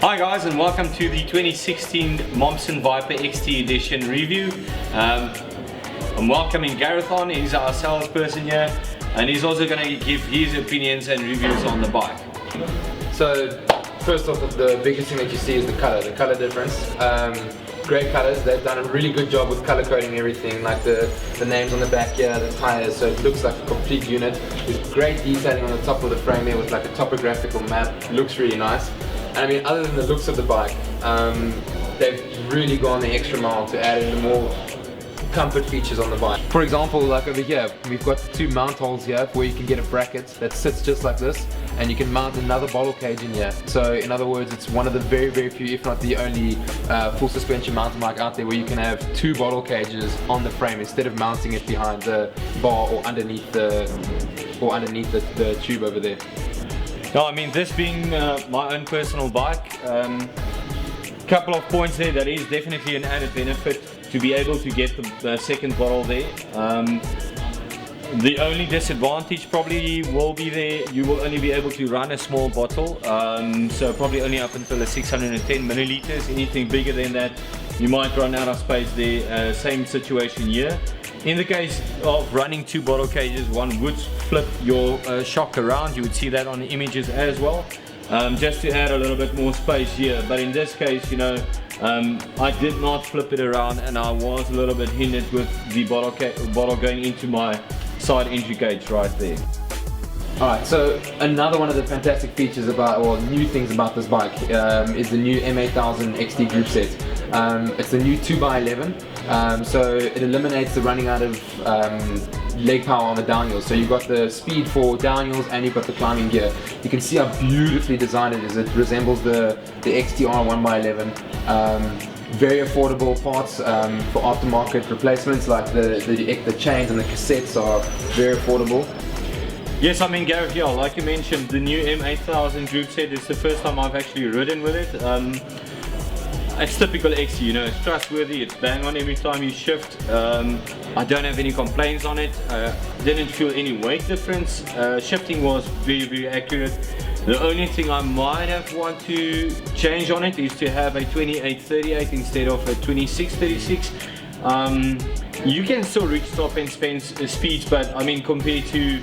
Hi guys, and welcome to the 2016 Momsen Vipa XT Edition review. I'm welcoming Gareth on. He's our salesperson here, and he's also going to give his opinions and reviews on the bike. So first off, the biggest thing that you see is the color difference. Great colors. They've done a really good job with color coding everything, like the names on the back here, the tires, so it looks like a complete unit. There's great detailing on the top of the frame here with like a topographical map. It looks really nice. And I mean, other than the looks of the bike, they've really gone the extra mile to add in the more comfort features on the bike. For example, like over here, we've got two mount holes here where you can get a bracket that sits just like this, and you can mount another bottle cage in here. So in other words, it's one of the very few, if not the only full suspension mountain bike out there where you can have two bottle cages on the frame instead of mounting it behind the bar or underneath the tube over there. No, I mean, this being my own personal bike, couple of points there. That is definitely an added benefit to be able to get the second bottle there. The only disadvantage probably will be there, you will only be able to run a small bottle, so probably only up until a 610 milliliters. Anything bigger than that, you might run out of space there. Same situation here. In the case of running two bottle cages, one would flip your shock around. You would see that on the images as well, just to add a little bit more space here. But in this case, you know, I did not flip it around, and I was a little bit hindered with the bottle going into my side entry cage right there. Alright, so another one of the fantastic features about, or new things about this bike is the new M8000 XT group set. It's the new 2x11, so it eliminates the running out of leg power on the downhills. So you've got the speed for downhills and you've got the climbing gear. You can see how beautifully designed it is. It resembles the XTR 1x11. Very affordable parts for aftermarket replacements, like the chains and the cassettes are very affordable. Yes, I mean, Gareth, yeah, like you mentioned, the new M8000 group set is the first time I've actually ridden with it. It's typical XT, you know, it's trustworthy, it's bang on every time you shift. I don't have any complaints on it. Didn't feel any weight difference. Shifting was very accurate. The only thing I might have want to change on it is to have a 2838 instead of a 2636. You can still reach top end speeds, but I mean, compared to,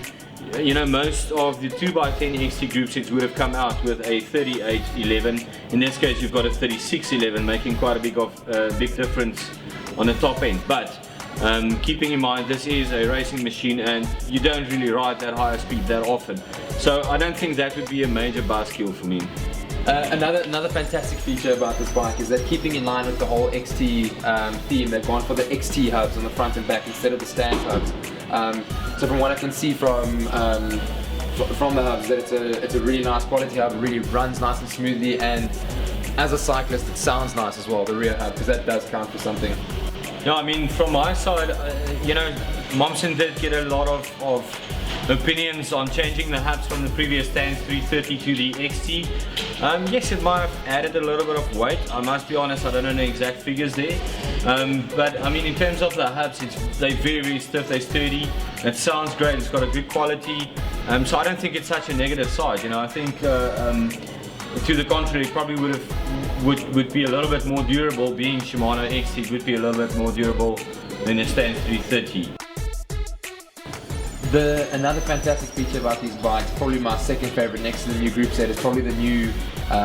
you know, most of the 2x10 XT group sets would have come out with a 3811. In this case, you've got a 3611, making quite a big difference on the top end. But keeping in mind, this is a racing machine and you don't really ride that higher speed that often. So I don't think that would be a major buzzkill for me. Another fantastic feature about this bike is that, keeping in line with the whole XT theme, they've gone for the XT hubs on the front and back instead of the stand hubs. So from what I can see from the hubs, that it's a really nice quality hub. It really runs nice and smoothly, and as a cyclist it sounds nice as well, the rear hub, because that does count for something. No, I mean, from my side, you know, Momsen did get a lot of opinions on changing the hubs from the previous Stance 330 to the XT. Yes, it might have added a little bit of weight. I must be honest, I don't know the exact figures there. But I mean, in terms of the hubs, they're very stiff, they're sturdy. It sounds great, it's got a good quality. So I don't think it's such a negative side. You know, I think to the contrary, it probably would be a little bit more durable. Being Shimano XT, would be a little bit more durable than the Stance 330. Another fantastic feature about these bikes, probably my second favorite next to the new group set, is probably the new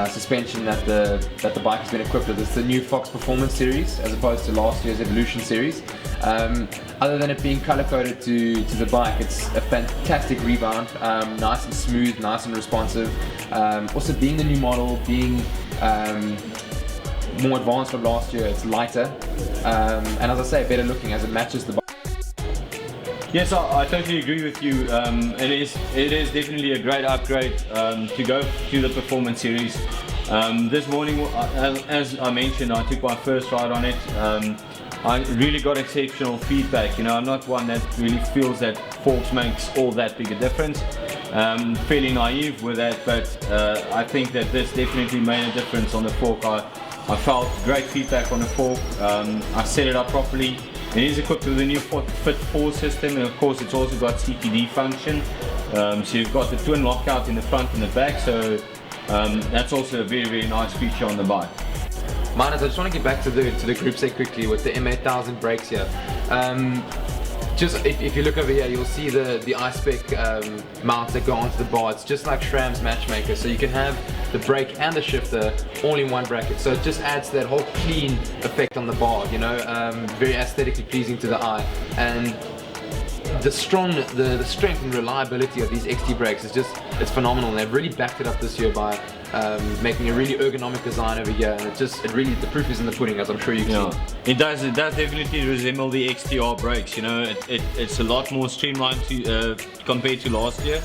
suspension that the bike has been equipped with. It's the new Fox Performance series as opposed to last year's Evolution series. Other than it being color coded to the bike, it's a fantastic rebound, nice and smooth, nice and responsive. Also, being the new model, being more advanced from last year, it's lighter, and as I say, better looking as it matches the bike. Yes, I totally agree with you. It is definitely a great upgrade to go to the Performance series. This morning, as I mentioned, I took my first ride on it. I really got exceptional feedback. You know, I'm not one that really feels that forks makes all that big a difference. Fairly naive with that, but I think that this definitely made a difference on the fork. I felt great feedback on the fork. I set it up properly. It is equipped with a new Fit 4 system, and of course it's also got CPD function. So you've got the twin lockout in the front and the back, so That's also a very, very nice feature on the bike. Marnitz, I just want to get back to the group set quickly with the M8000 brakes here. Just if you look over here, you'll see the iSpec mounts that go onto the bar. It's just like SRAM's Matchmaker, so you can have the brake and the shifter all in one bracket. So it just adds that whole clean effect on the bar, you know, very aesthetically pleasing to the eye. And the strength and reliability of these XT brakes is just, it's phenomenal. And they've really backed it up this year by making a really ergonomic design over here, and it really, the proof is in the pudding, as I'm sure you can see. It does definitely resemble the XTR brakes, you know. It's a lot more streamlined compared to last year.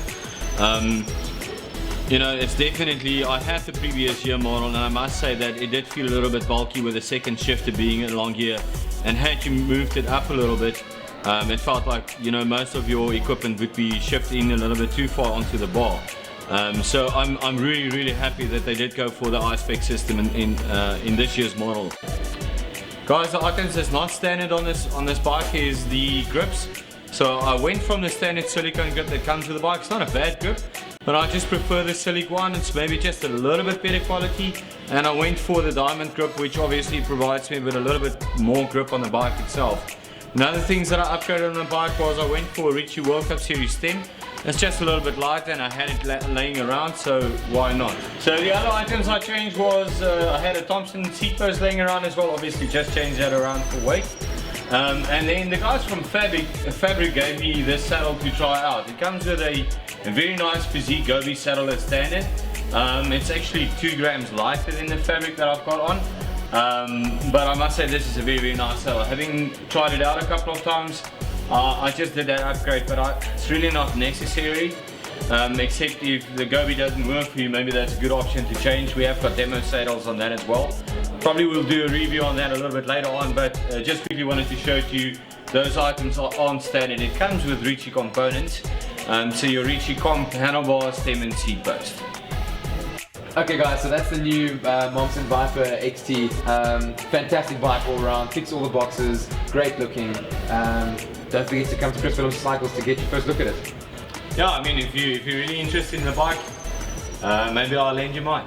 You know, it's definitely, I had the previous year model, and I must say that it did feel a little bit bulky with the second shifter being along here, and had you moved it up a little bit, it felt like, you know, most of your equipment would be shifted in a little bit too far onto the bar. So I'm really happy that they did go for the iSpec system in this year's model. Guys, the items that's not standard on this bike is the grips. So I went from the standard silicone grip that comes with the bike. It's not a bad grip, but I just prefer the silic one. It's maybe just a little bit better quality, and I went for the diamond grip, which obviously provides me with a little bit more grip on the bike itself. Another things that I upgraded on the bike was I went for a Ritchie World Cup Series stem. It's just a little bit lighter, and I had it laying around, so why not? So the other items I changed was I had a Thompson seat post laying around as well. Obviously just changed that around for weight. And then the guys from Fabric gave me this saddle to try out. It comes with a very nice physique Gobi saddle as standard. It's actually 2 grams lighter than the Fabric that I've got on. But I must say this is a very nice saddle. Having tried it out a couple of times, I just did that upgrade, but it's really not necessary, except if the Gobi doesn't work for you, maybe that's a good option to change. We have got demo saddles on that as well. Probably we'll do a review on that a little bit later on, but just quickly wanted to show to you those items aren't standard. It comes with Ritchie components, so your Ritchie comp, handlebar, stem and seat post. Okay guys, so that's the new Momsen Vipa XT. Fantastic bike all around, ticks all the boxes, great looking. Don't forget to come to Chris Willemse Cycles to get your first look at it. Yeah, I mean, if you're really interested in the bike, maybe I'll lend you mine.